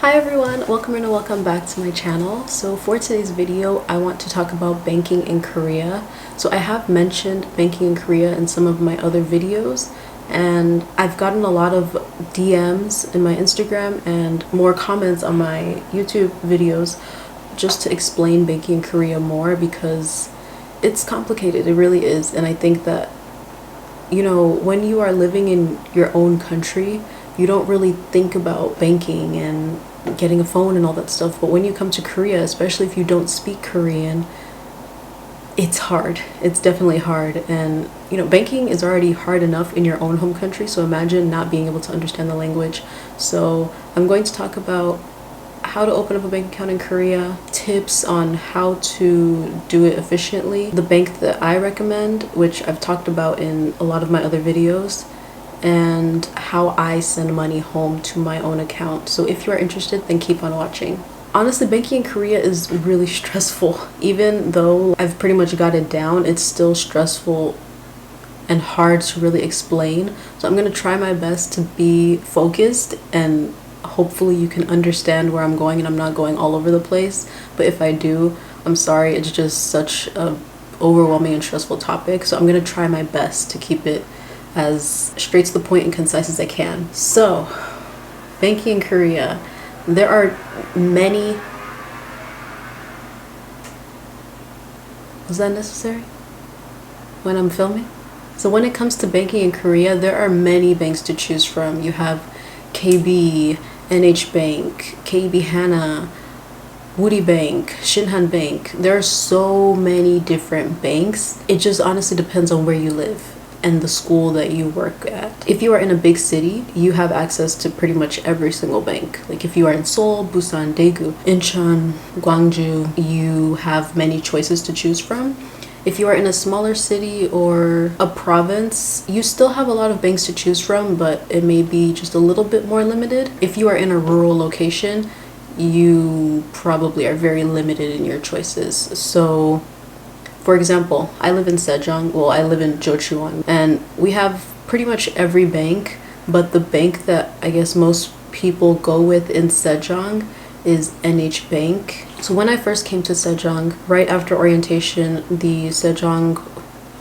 Hi everyone, welcome and welcome back to my channel. So for today's video, I want to talk about banking in Korea. So I have mentioned banking in Korea in some of my other videos, and I've gotten a lot of DMs in my Instagram and more comments on my YouTube videos just to explain banking in Korea more because it's complicated. It really is. And I think that, when you are living in your own country, you don't really think about banking and getting a phone and all that stuff. But when you come to Korea, especially if you don't speak Korean, it's hard. It's definitely hard. And, banking is already hard enough in your own home country. So imagine not being able to understand the language. So I'm going to talk about how to open up a bank account in Korea, tips on how to do it efficiently, the bank that I recommend, which I've talked about in a lot of my other videos, and how I send money home to my own account. So if you are interested, then keep on watching. Honestly, banking in Korea is really stressful. Even though I've pretty much got it down, it's still stressful and hard to really explain. So I'm gonna try my best to be focused, and hopefully you can understand where I'm going and I'm not going all over the place. But if I do, I'm sorry, it's just such a overwhelming and stressful topic. So I'm gonna try my best to keep it as straight to the point and concise as I can. So, banking in Korea, there are many. Was that necessary when I'm filming? So when it comes to banking in Korea, there are many banks to choose from. You have KB, NH Bank, KB Hana, Woody Bank, Shinhan Bank. There are so many different banks. It just honestly depends on where you live and the school that you work at. If you are in a big city, you have access to pretty much every single bank. Like if you are in Seoul, Busan, Daegu, Incheon, Gwangju, you have many choices to choose from. If you are in a smaller city or a province, you still have a lot of banks to choose from, but it may be just a little bit more limited. If you are in a rural location, you probably are very limited in your choices. So for example, I live in Sejong, I live in Jochuan, and we have pretty much every bank, but the bank that I guess most people go with in Sejong is NH Bank. So when I first came to Sejong, right after orientation, the Sejong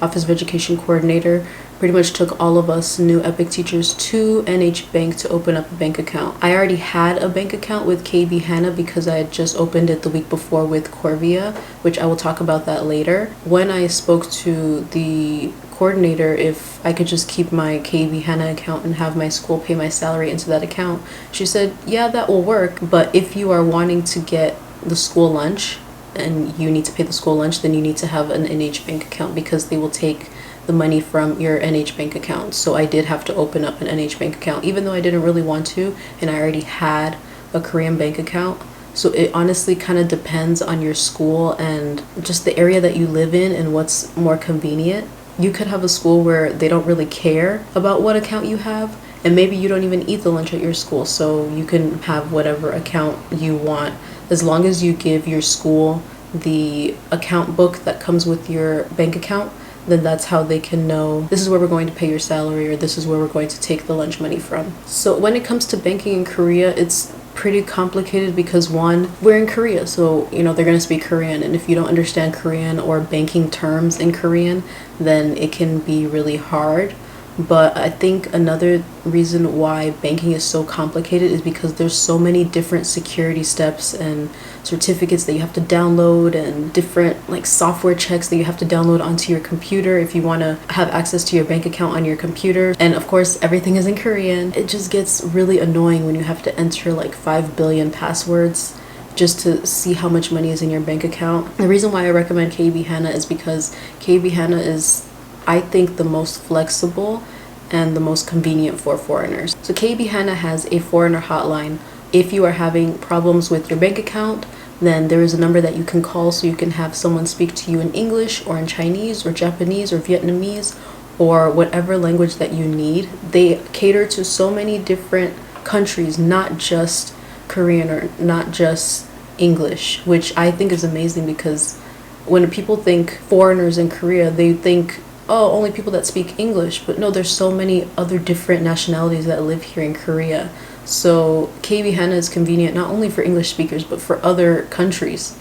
Office of Education coordinator pretty much took all of us new EPIC teachers to NH Bank to open up a bank account. I already had a bank account with KB Hana because I had just opened it the week before with Korvia, which I will talk about that later. When I spoke to the coordinator if I could just keep my KB Hana account and have my school pay my salary into that account, she said, yeah, that will work, but if you are wanting to get the school lunch and you need to pay the school lunch, then you need to have an NH Bank account because they will take the money from your NH Bank account. So I did have to open up an NH Bank account, even though I didn't really want to, and I already had a Korean bank account. So it honestly kind of depends on your school and just the area that you live in and what's more convenient. You could have a school where they don't really care about what account you have, and maybe you don't even eat the lunch at your school, so you can have whatever account you want as long as you give your school the account book that comes with your bank account. Then that's how they can know this is where we're going to pay your salary or this is where we're going to take the lunch money from. So when it comes to banking in Korea, it's pretty complicated because one, we're in Korea, so they're going to speak Korean, and if you don't understand Korean or banking terms in Korean, then it can be really hard. But I think another reason why banking is so complicated is because there's so many different security steps and certificates that you have to download and different software checks that you have to download onto your computer if you want to have access to your bank account on your computer. And of course, everything is in Korean. It just gets really annoying when you have to enter 5 billion passwords just to see how much money is in your bank account. The reason why I recommend KB Hana is because KB Hana is, I think, the most flexible and the most convenient for foreigners. So KB Hana has a foreigner hotline. If you are having problems with your bank account, then there is a number that you can call so you can have someone speak to you in English or in Chinese or Japanese or Vietnamese or whatever language that you need. They cater to so many different countries, not just Korean or not just English, which I think is amazing because when people think foreigners in Korea, they think oh, only people that speak English. But no, there's so many other different nationalities that live here in Korea. So KB Hana is convenient not only for English speakers but for other countries.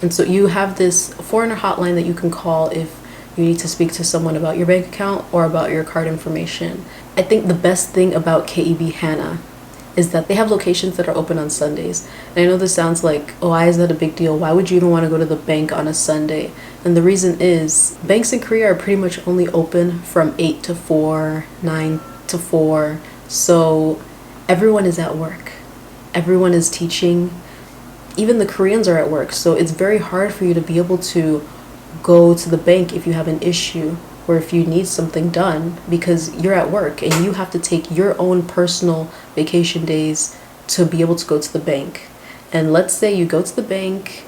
And so you have this foreigner hotline that you can call if you need to speak to someone about your bank account or about your card information. I think the best thing about KEB Hana is that they have locations that are open on Sundays. And I know this sounds like, oh, why is that a big deal? Why would you even want to go to the bank on a Sunday? And the reason is banks in Korea are pretty much only open from 8 to 4, 9 to 4. So everyone is at work. Everyone is teaching. Even the Koreans are at work. So it's very hard for you to be able to go to the bank if you have an issue or if you need something done, because you're at work and you have to take your own personal vacation days to be able to go to the bank. And let's say you go to the bank,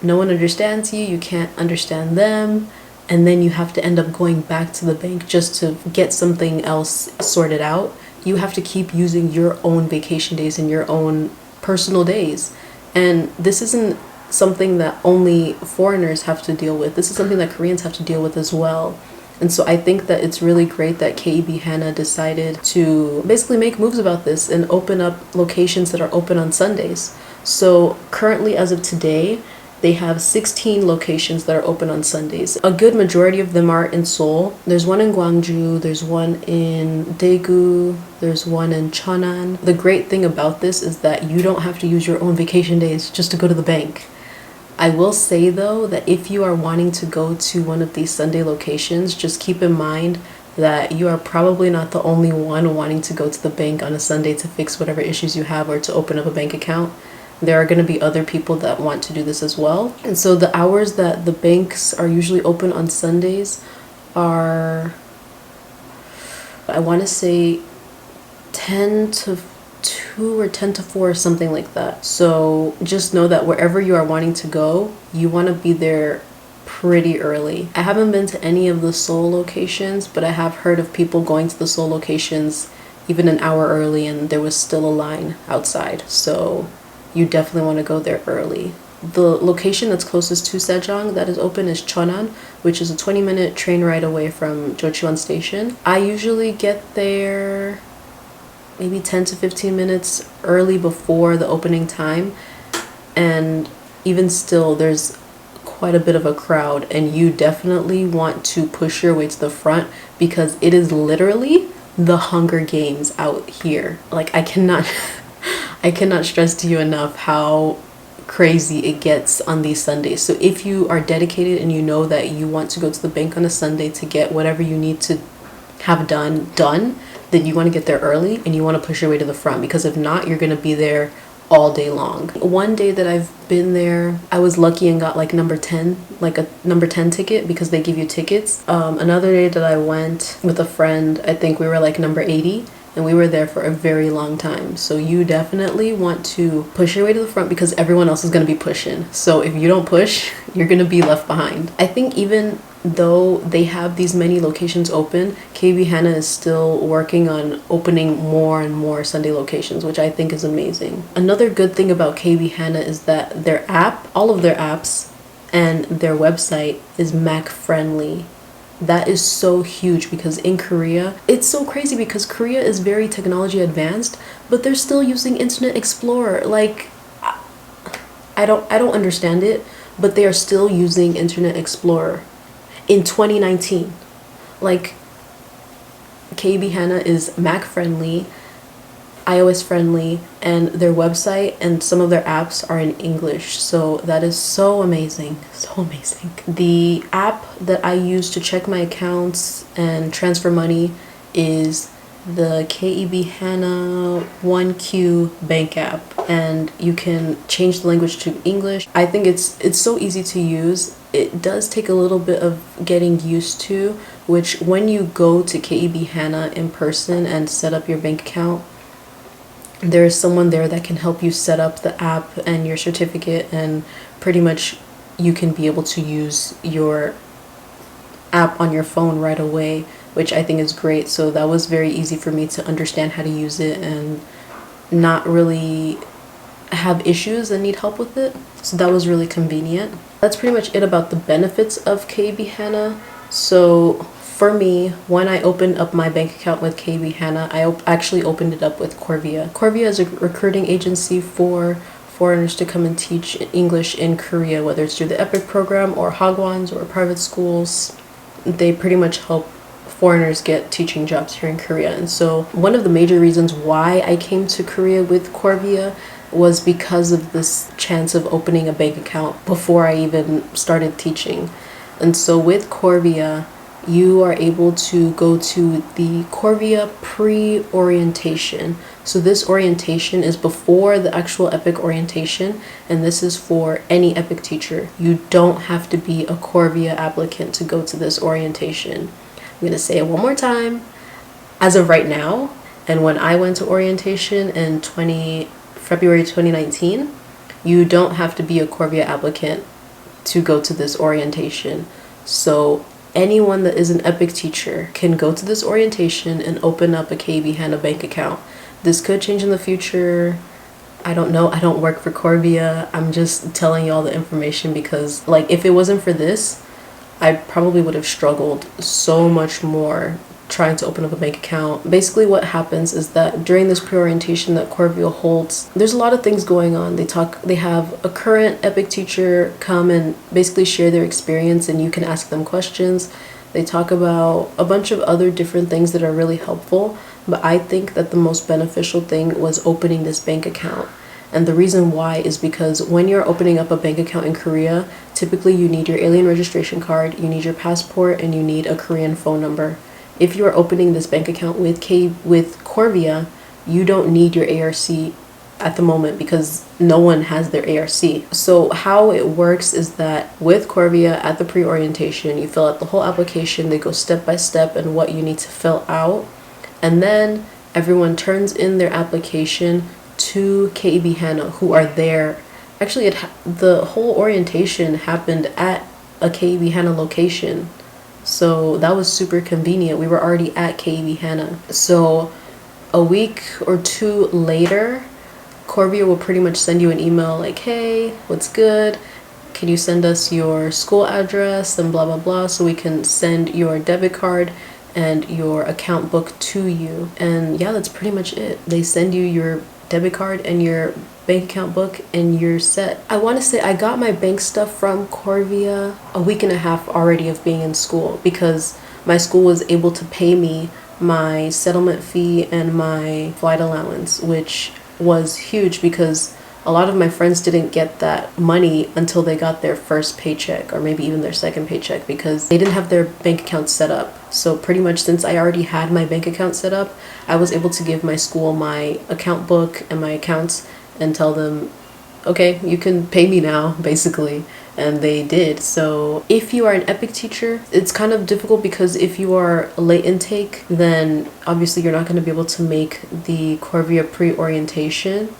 no one understands you, you can't understand them, and then you have to end up going back to the bank just to get something else sorted out. You have to keep using your own vacation days and your own personal days. And this isn't something that only foreigners have to deal with. This is something that Koreans have to deal with as well. And so I think that it's really great that KEB Hana decided to basically make moves about this and open up locations that are open on Sundays. So currently, as of today, they have 16 locations that are open on Sundays. A good majority of them are in Seoul. There's one in Gwangju, there's one in Daegu, there's one in Cheonan. The great thing about this is that you don't have to use your own vacation days just to go to the bank. I will say though that if you are wanting to go to one of these Sunday locations, just keep in mind that you are probably not the only one wanting to go to the bank on a Sunday to fix whatever issues you have or to open up a bank account. There are going to be other people that want to do this as well. And so the hours that the banks are usually open on Sundays are, I want to say 10 to 2 or 10 to 4 or something like that. So just know that wherever you are wanting to go, you want to be there pretty early. I haven't been to any of the Seoul locations, but I have heard of people going to the Seoul locations even an hour early and there was still a line outside. So you definitely want to go there early. The location that's closest to Sejong that is open is Cheonan, which is a 20-minute train ride away from Jochiwon Station. I usually get there maybe 10 to 15 minutes early before the opening time, and even still there's quite a bit of a crowd, and you definitely want to push your way to the front because it is literally the Hunger Games out here. Like I cannot stress to you enough how crazy it gets on these Sundays. So if you are dedicated and you know that you want to go to the bank on a Sunday to get whatever you need to have done, then you want to get there early and you want to push your way to the front, because if not, you're going to be there all day long. One day that I've been there, I was lucky and got like number 10, like a number 10 ticket, because they give you tickets. Another day that I went with a friend, I think we were like number 80, and we were there for a very long time. So you definitely want to push your way to the front because everyone else is going to be pushing. So if you don't push, you're going to be left behind. I think even though they have these many locations open, KB Hana is still working on opening more and more Sunday locations, which I think is amazing. Another good thing about KB Hana is that their app, all of their apps and their website is Mac friendly. That is so huge because in Korea, it's so crazy because Korea is very technology advanced, but they're still using Internet Explorer. Like, I don't understand it, but they are still using Internet Explorer in 2019. Like, KB Hana is Mac friendly, iOS friendly, and their website and some of their apps are in English. So that is so amazing, so amazing. The app that I use to check my accounts and transfer money is the KEB Hana 1Q bank app, and you can change the language to English. I think it's so easy to use. It does take a little bit of getting used to, which when you go to KEB Hana in person and set up your bank account, there is someone there that can help you set up the app and your certificate, and pretty much you can be able to use your app on your phone right away, which I think is great. So that was very easy for me to understand how to use it and not really have issues and need help with it. So that was really convenient. That's pretty much it about the benefits of KB Hana. So For me, when I opened up my bank account with KB Hana, I actually opened it up with Korvia. Korvia is a recruiting agency for foreigners to come and teach English in Korea, whether it's through the EPIC program or Hagwons or private schools. They pretty much help foreigners get teaching jobs here in Korea. And so one of the major reasons why I came to Korea with Korvia was because of this chance of opening a bank account before I even started teaching. And so with Korvia, you are able to go to the Korvia pre-orientation. So this orientation is before the actual EPIC orientation, and this is for any EPIC teacher. You don't have to be a Korvia applicant to go to this orientation. I'm going to say it one more time. As of right now, and when I went to orientation in February 2019, you don't have to be a Korvia applicant to go to this orientation. So anyone that is an EPIC teacher can go to this orientation and open up a KB Hana bank account. This could change in the future. I don't know. I don't work for Korvia. I'm just telling you all the information because, like, if it wasn't for this, I probably would have struggled so much more trying to open up a bank account. Basically what happens is that during this pre-orientation that Korvia holds, there's a lot of things going on. They have a current EPIC teacher come and basically share their experience, and you can ask them questions. They talk about a bunch of other different things that are really helpful, but I think that the most beneficial thing was opening this bank account. And the reason why is because when you're opening up a bank account in Korea, typically you need your alien registration card, you need your passport, and you need a Korean phone number. If you are opening this bank account with Korvia, you don't need your ARC at the moment because no one has their ARC. So how it works is that with Korvia at the pre-orientation, you fill out the whole application. They go step by step and what you need to fill out. And then everyone turns in their application to KB Hana, who are there. Actually, the whole orientation happened at a KB Hana location. So that was super convenient. We were already at KB Hana. So a week or two later, Korvia will pretty much send you an email like, hey, what's good? Can you send us your school address and blah, blah, blah, so we can send your debit card and your account book to you. And yeah, that's pretty much it. They send you your debit card and your bank account book and you're set. I want to say I got my bank stuff from Korvia a week and a half already of being in school because my school was able to pay me my settlement fee and my flight allowance, which was huge because a lot of my friends didn't get that money until they got their first paycheck or maybe even their second paycheck because they didn't have their bank account set up. So pretty much since I already had my bank account set up, I was able to give my school my account book and my accounts and tell them, okay, you can pay me now, basically. And they did. So if you are an EPIC teacher, it's kind of difficult because if you are a late intake, then obviously you're not going to be able to make the Korvia pre-orientation.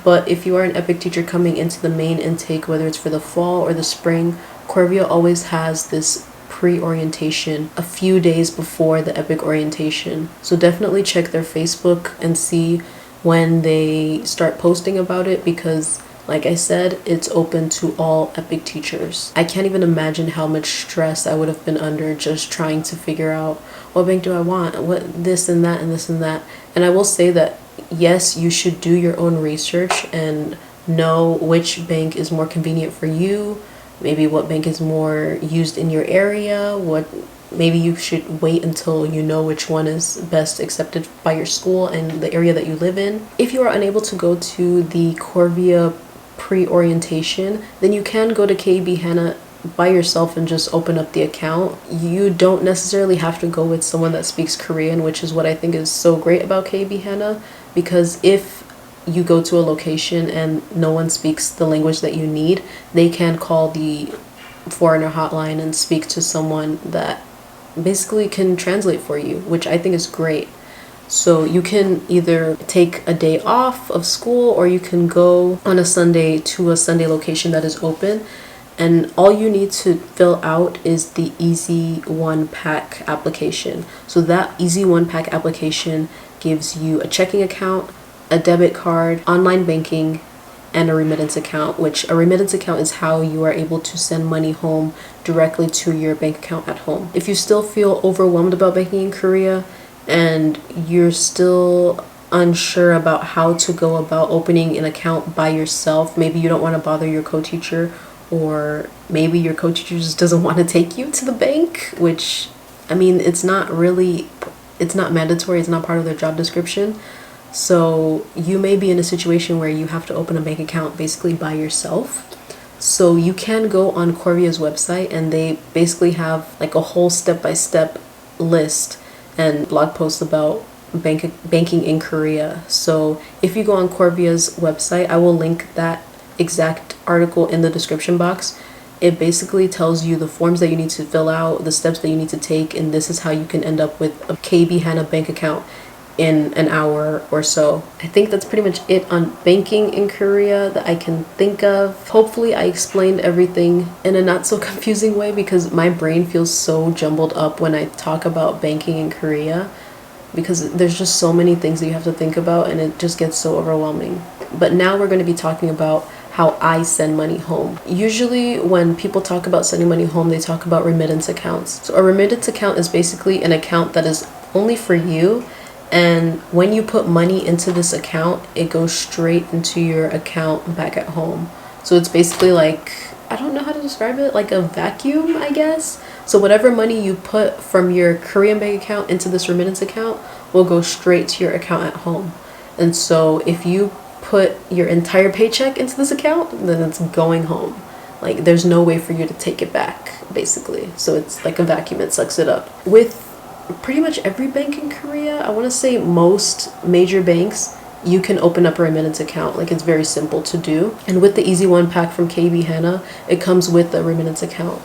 But if you are an EPIC teacher coming into the main intake, whether it's for the fall or the spring, Korvia always has this pre-orientation a few days before the EPIC orientation. So definitely check their Facebook and see when they start posting about it because, like I said, it's open to all EPIC teachers. I can't even imagine how much stress I would have been under just trying to figure out what bank do I want, what this and that and this and that. And I will say that yes, you should do your own research and know which bank is more convenient for you, maybe what bank is more used in your area, maybe you should wait until you know which one is best accepted by your school and the area that you live in. If you are unable to go to the Korvia pre-orientation, then you can go to KB Hana by yourself and just open up the account. You don't necessarily have to go with someone that speaks Korean, which is what I think is so great about KB Hana, because if you go to a location and no one speaks the language that you need, they can call the foreigner hotline and speak to someone that basically can translate for you, which I think is great. So you can either take a day off of school or you can go on a Sunday to a Sunday location that is open, and all you need to fill out is the Easy One Pack application. So that Easy One Pack application gives you a checking account, a debit card, online banking, and a remittance account, which a remittance account is how you are able to send money home directly to your bank account at home. If you still feel overwhelmed about banking in Korea and you're still unsure about how to go about opening an account by yourself, maybe you don't want to bother your co-teacher, or maybe your co-teacher just doesn't want to take you to the bank, which, I mean, it's not mandatory, it's not part of their job description. So you may be in a situation where you have to open a bank account basically by yourself. So you can go on Korvia's website, and they basically have like a whole step-by-step list and blog posts about banking in Korea. So if you go on Korvia's website, I will link that exact article in the description box. It basically tells you the forms that you need to fill out, the steps that you need to take, and this is how you can end up with a KB Hana bank account in an hour or so. I think that's pretty much it on banking in Korea that I can think of. Hopefully I explained everything in a not so confusing way, because my brain feels so jumbled up when I talk about banking in Korea, because there's just so many things that you have to think about and it just gets so overwhelming. But now we're going to be talking about how I send money home. Usually when people talk about sending money home, they talk about remittance accounts. So a remittance account is basically an account that is only for you, and when you put money into this account, it goes straight into your account back at home. So it's basically like, I don't know how to describe it, like a vacuum, I guess. So whatever money you put from your Korean bank account into this remittance account will go straight to your account at home. And so if you put your entire paycheck into this account, then it's going home. Like, there's no way for you to take it back, basically. So it's like a vacuum, it sucks it up. With pretty much every bank in Korea, I want to say most major banks, you can open up a remittance account. Like, it's very simple to do. And with the Easy One pack from KB Hana, it comes with a remittance account.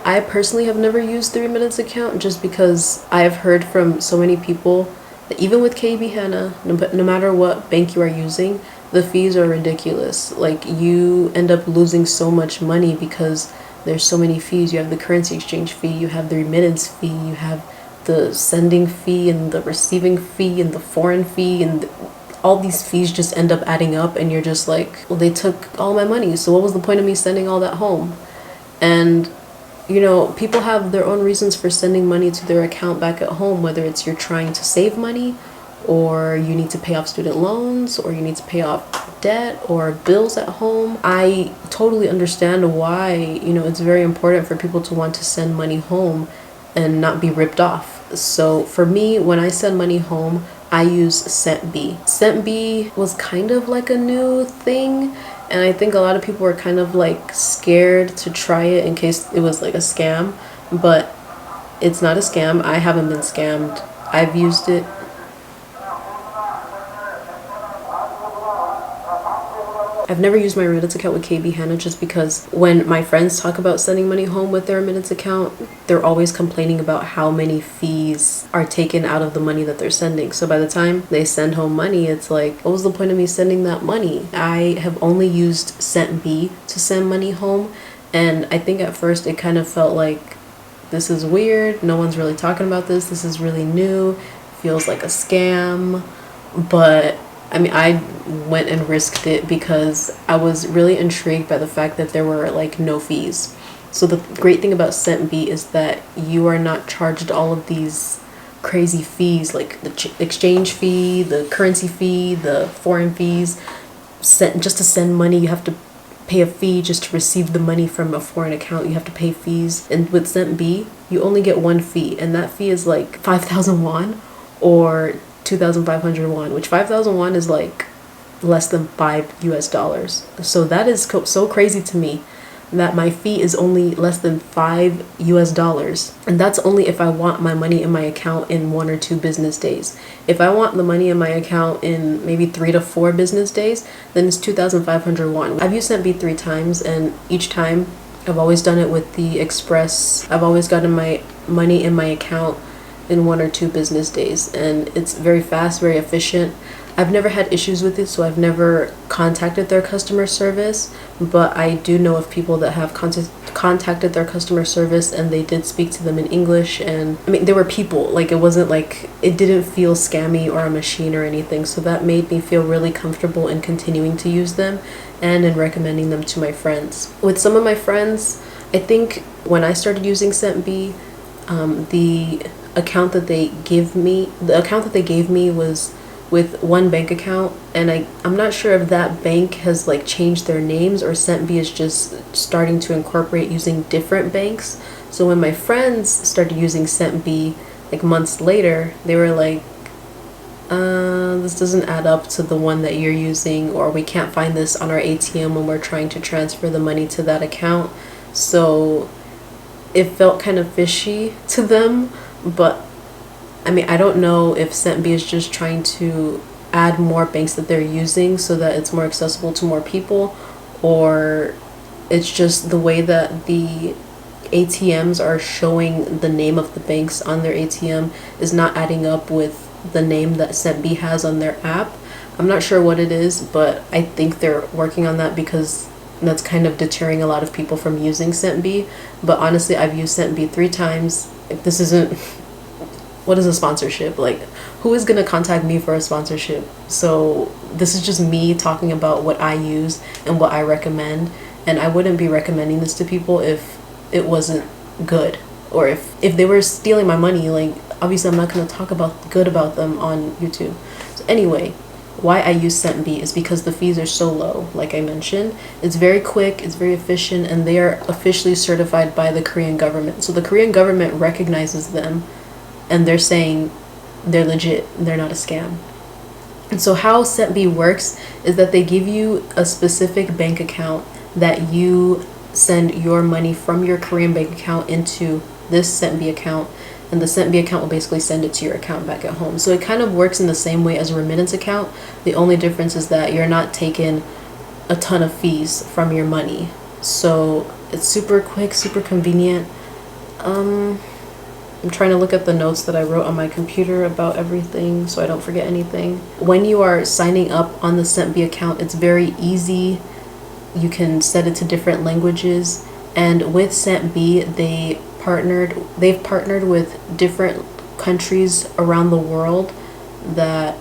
I personally have never used the remittance account just because I have heard from so many people that even with KB Hana, no matter what bank you are using, the fees are ridiculous. Like, you end up losing so much money because there's so many fees. You have the currency exchange fee, you have the remittance fee, you have the sending fee and the receiving fee and the foreign fee, and all these fees just end up adding up, and you're just like, well, they took all my money, so what was the point of me sending all that home? And you know, people have their own reasons for sending money to their account back at home, whether it's you're trying to save money, or you need to pay off student loans, or you need to pay off debt or bills at home. I totally understand why, you know, it's very important for people to want to send money home and not be ripped off. So for me, when I send money home, I use SentBe. SentBe was kind of like a new thing, and I think a lot of people were kind of like scared to try it in case it was like a scam, but it's not a scam. I haven't been scammed. I've used it. I've never used my remittance account with KB Hana just because when my friends talk about sending money home with their remittance account, they're always complaining about how many fees are taken out of the money that they're sending. So by the time they send home money, it's like, what was the point of me sending that money? I have only used SentBe to send money home, and I think at first it kind of felt like, this is weird, no one's really talking about this is really new, feels like a scam. But I mean, I went and risked it because I was really intrigued by the fact that there were like no fees. So the great thing about SentBe is that you are not charged all of these crazy fees, like the exchange fee, the currency fee, the foreign fees. Just to send money, you have to pay a fee. Just to receive the money from a foreign account, you have to pay fees. And with SentBe, you only get one fee, and that fee is like 5,000 won or 2,500 won, which 5,000 won is like less than $5 US. So that is so crazy to me that my fee is only less than $5 US. And that's only if I want my money in my account in 1 or 2 business days. If I want the money in my account in maybe 3 to 4 business days, then it's 2,500 won. I've used SentBe 3 times, and each time I've always done it with the Express. I've always gotten my money in my account in 1 or 2 business days, and it's very fast, very efficient. I've never had issues with it, so I've never contacted their customer service, but I do know of people that have contacted their customer service, and they did speak to them in English, and I mean, they were people. Like, it wasn't like, it didn't feel scammy or a machine or anything, so that made me feel really comfortable in continuing to use them. and in recommending them to my friends. With some of my friends, I think when I started using SentBe, the account that they gave me was with one bank account, and I'm not sure if that bank has like changed their names or SentBe is just starting to incorporate using different banks. So when my friends started using SentBe like months later, they were like, this doesn't add up to the one that you're using, or we can't find this on our ATM when we're trying to transfer the money to that account. So it felt kind of fishy to them. But I mean, I don't know if SentBe is just trying to add more banks that they're using so that it's more accessible to more people, or it's just the way that the ATMs are showing the name of the banks on their ATM is not adding up with the name that SentBe has on their app. I'm not sure what it is, but I think they're working on that because that's kind of deterring a lot of people from using SentBe. But honestly, I've used SentBe 3 times. Like, this isn't, what is a sponsorship? Like, who is gonna contact me for a sponsorship? So this is just me talking about what I use and what I recommend, and I wouldn't be recommending this to people if it wasn't good, or if they were stealing my money. Like, obviously I'm not going to talk good about them on YouTube. So anyway, why I use SentBe is because the fees are so low. Like I mentioned, it's very quick, it's very efficient, and they are officially certified by the Korean government. So the Korean government recognizes them, and they're saying they're legit, they're not a scam. And so how SentBe works is that they give you a specific bank account that you send your money from your Korean bank account into this SentBe account, and the SentBe account will basically send it to your account back at home. So it kind of works in the same way as a remittance account. The only difference is that you're not taking a ton of fees from your money. So it's super quick, super convenient. I'm trying to look at the notes that I wrote on my computer about everything so I don't forget anything. When you are signing up on the SentBe account, it's very easy. You can set it to different languages, and with SentBe, they've partnered with different countries around the world that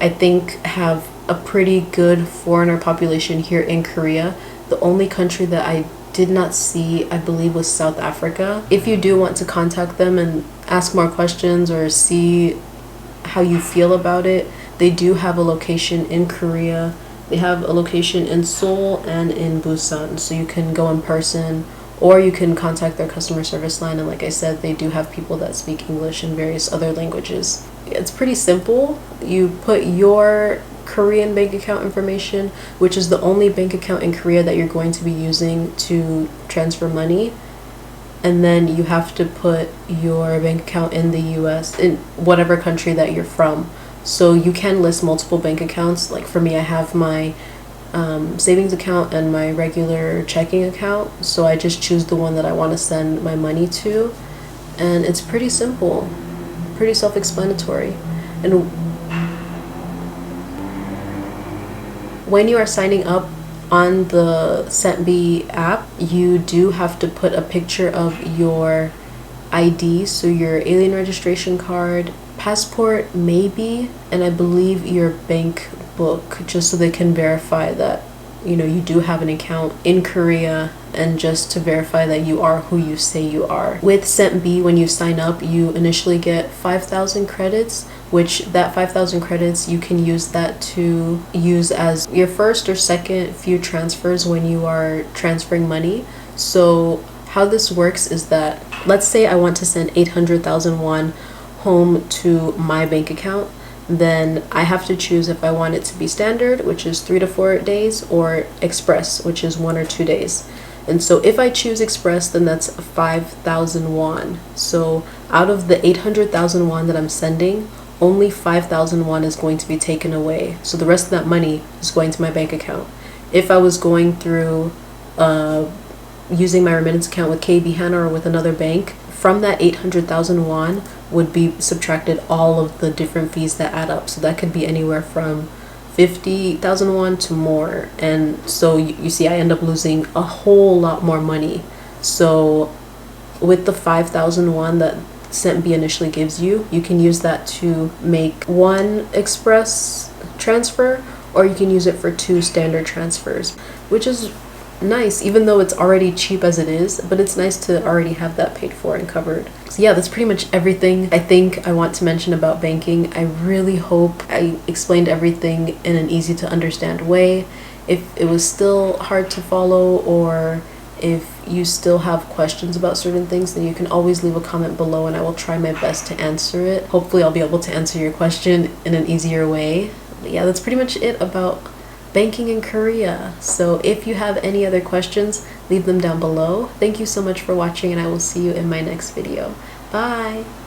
I think have a pretty good foreigner population here in Korea. The only country that I did not see, I believe, was South Africa. If you do want to contact them and ask more questions or see how you feel about it, they do have a location in Korea. They have a location in Seoul and in Busan, so you can go in person, or you can contact their customer service line. And like I said, they do have people that speak English and various other languages. It's pretty simple. You put your Korean bank account information, which is the only bank account in Korea that you're going to be using to transfer money, and then you have to put your bank account in the US, in whatever country that you're from. So you can list multiple bank accounts. Like for me, I have my savings account and my regular checking account, so I just choose the one that I want to send my money to, and it's pretty simple, pretty self-explanatory. And when you are signing up on the SentBe app, you do have to put a picture of your ID, so your alien registration card, passport maybe, and I believe your bank book, just so they can verify that you do have an account in Korea, and just to verify that you are who you say you are. With SentBe, when you sign up, you initially get 5,000 credits, which that 5,000 credits, you can use that to use as your first or second few transfers when you are transferring money. So how this works is that, let's say I want to send 800,000 won home to my bank account, then I have to choose if I want it to be standard, which is 3 to 4 days, or express, which is 1 or 2 days. And so if I choose express, then that's 5,000 won. So out of the 800,000 won that I'm sending, only 5,000 won is going to be taken away. So the rest of that money is going to my bank account. If I was going through using my remittance account with Hana or with another bank, from that 800,000 won would be subtracted all of the different fees that add up. So that could be anywhere from 50,000 won to more. And so you see, I end up losing a whole lot more money. So with the 5,000 won that SentBe initially gives you, you can use that to make one express transfer, or you can use it for 2 standard transfers, which is nice, even though it's already cheap as it is, but it's nice to already have that paid for and covered. So yeah, that's pretty much everything I think I want to mention about banking. I really hope I explained everything in an easy to understand way. If it was still hard to follow, or if you still have questions about certain things, then you can always leave a comment below and I will try my best to answer it. Hopefully I'll be able to answer your question in an easier way. But yeah, that's pretty much it about banking in Korea. So if you have any other questions, leave them down below. Thank you so much for watching, and I will see you in my next video. Bye!